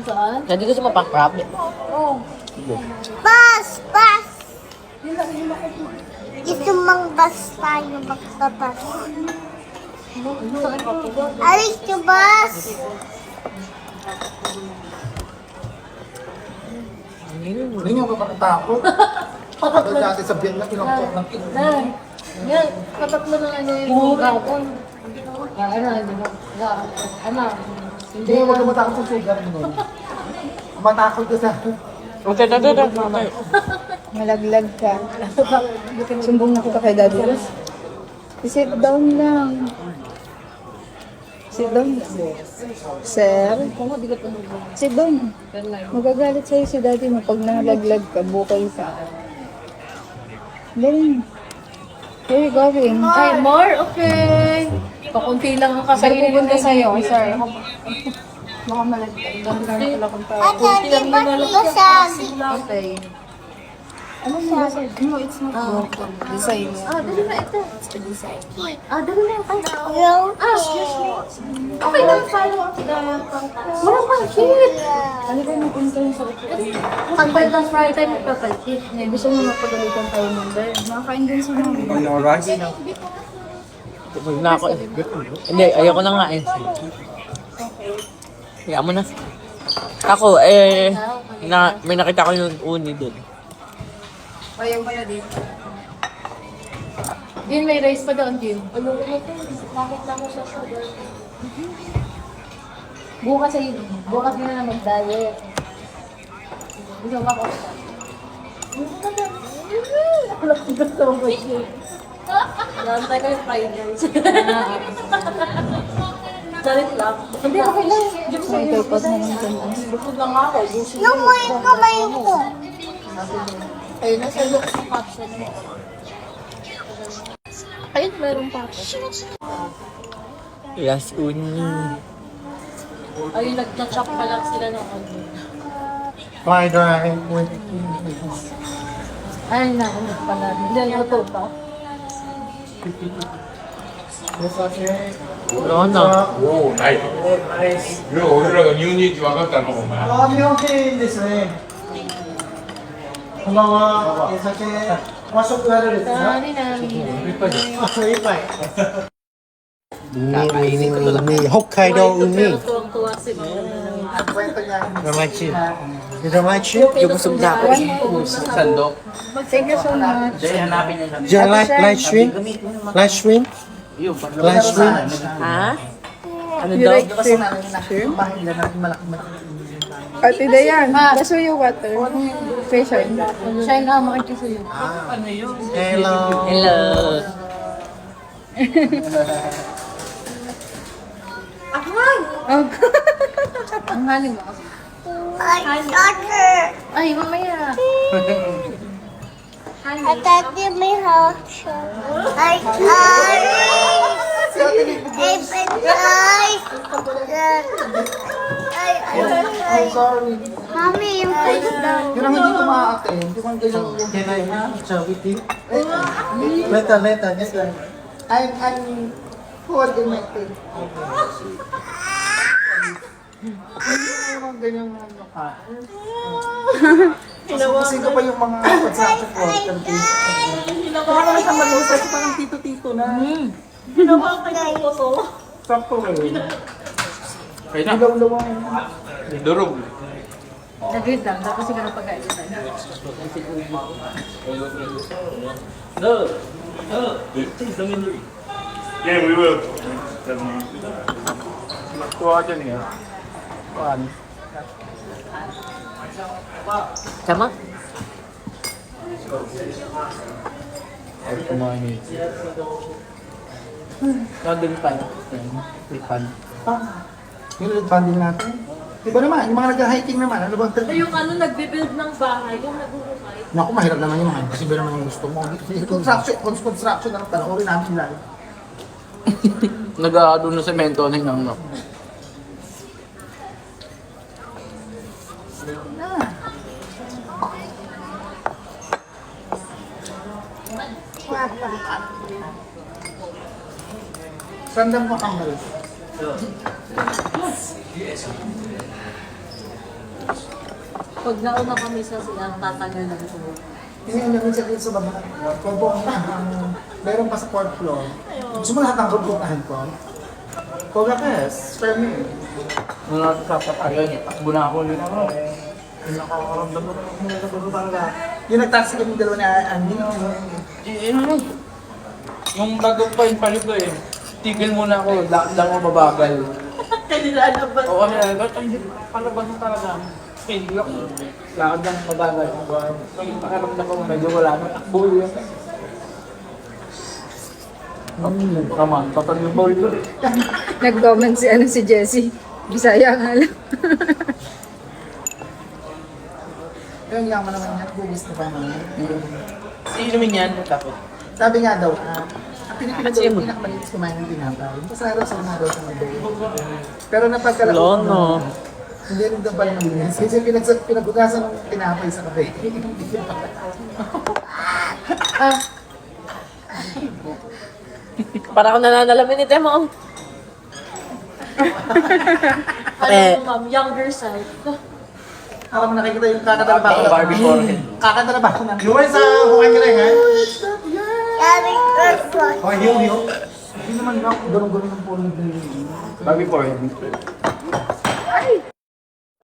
Saan? Nandito sa mapakrab. Oo. Bus! Bus! Gusto mang bus tayo magbabas. Alis yung bus! Hindi nga ba patatakot? Pagod dati sa biyan na pinakot ng Nay, yan, katatlo na nga niya yung gapon. Hindi, huwag ka matakot sa sugar mo nun. Matakot ka sa... Okay. Malaglag ka. Sumbong na kita kay Daddy. Sit down lang. Sit down. Sir? Sit down. Magagalit sa'yo si Daddy mo pag nalaglag ka, bukay ka. Dali. Where you going? Ay, more? Okay. Pakunti lang ang Sir, kakainin pupunta ng sa'yo, baby. sir. Baka malaglag. Dami kami pala kung tao. Ate, di ba basagi? Okay. Ano yung design? No, it's not broken. Design. Dali na ito. Dali na yung kanya. Yung Excuse me. Okay na, follow. Wala pang shit. Ano ba yung punta yung sa likod? Pag by last Friday, magpapalit. Gusto mo mapagalitan tayo ng dahil. Makakain din sa mga. Huwag na ako eh. Hindi, ayoko na nga eh. Kaya mo na. Ako may nakita ko yung uni doon. Ayaw pala dito. Din, may rice pa doon, Din. Ano ito? Bakit lang ko sa sugar? Bukas din na mag-diet. Gusto mo ako. Ako lang gusto mo siya. Nantay ko yung fried rice. Dalit lang. Hindi, okay lang. May purpose na naman dyan. Bukod lang ako. yung may kamay ko. Ayun, nasa look sa caption mo. Ayun, meron pa ako. Last uni. Ayun, nag-chop pa lang sila ng ano. Fried rice with... Ay, naku, pala. Hindi, ito pa. Yes, okay. Wala na. おお、ない。俺らが日本人って分かったのお前。あ、日本人ですね。こんばんは。お酒、和食あるですか？ Sorry na, Mina. あ、一杯。ウニ、北海道ウニ。 Pero tuwang-tuwa si Mina. Ramachi. Ramachi? Yung busog na ako eh. Thank you so much. Do you like light shrimp? Light shrimp? Light shrimp? Ha? Ano You daw? like shrimp? Ate Dayan, baso yung water. Facial. Siya yung naman kasi yun. Hello. Hello. Ang halim mo. Ay, ate. Ay, mamaya. Ate, may hawak siya. Ay, ay. Ay, ay. Ay, ay. Sorry. Mami, yung daw. Pero hindi ko ma-attend. Hindi ko ganyan yung ganyan. Charity. Leta. Yes, I'm coordinated. Hindi ko ganyan yung mukha. Sino pa yung mga construction worker dito? Baka naman siya malusay. Parang tito-tito na. Sakto rin. Ilaw-lawang. Durog. Nag-read lang. Dapat siguro pag-aalitan. Yeah, we will. Magkuha dyan eh. Kuhaan. Sama? Ay, kumain eh. Nandun pa na. Refund. Yung refund din natin. Diba naman, yung mga nag-hiking naman, ano bang Yung ano, nagbe-build ng bahay, yung nagbuhukay. Naku, mahirap naman yung mga kasi ba naman yung gusto mo. Construction na lang, panoorin namin sila. Nag-aado na semento na yung ano. Papa. Random ko kang malis. Pag nauna kami sa silang tatagal na ito. Hindi namin siya dito sa baba. Kung meron pa sa fourth floor. Gusto mo lahat ng rubukahan ko? Pagkakes, spare me. Nung nakasapat agad, takbo na ako ulit ako. Yung nakakaramdam na ako talaga. Yung nag-taxi kami dalawa ni Andy. Yung bago pa yung palit ko eh. Tigil muna ako, lakad lang ako mabagal. Kanila alam ba? Oo, kami nalagot, ay hindi, palabas mo talaga. Tigil ako, lakad lang mabagal. Pakiramdam ko, medyo wala na, takbo yun. Naman, total yung ball ko. Nag-comment si Jessie. Bisaya nga lang. Pero yung yaman naman niya, bubis na pa naman. Inumin yan, tapos. Sabi nga daw, ang Pilipino daw yung pinakamalinis kumain ng tinapay. Masarap sa mga daw sa mga pero napagkalaki Lono. hindi rin daw pala malinis. Kasi pinagugasan ng tinapay sa kape. Para ako nananalamin ni Temo. Ano mo ma'am, younger side. Ako mo nakikita yung kakadalaba ko. Barbie forehead. Kakadalaba ko na. Yung sa hukay ka rin, ha? Daddy, earth one. Oh, hiyo. Hindi naman ako. Gulong-gulong ng pulong. Barbie forehead.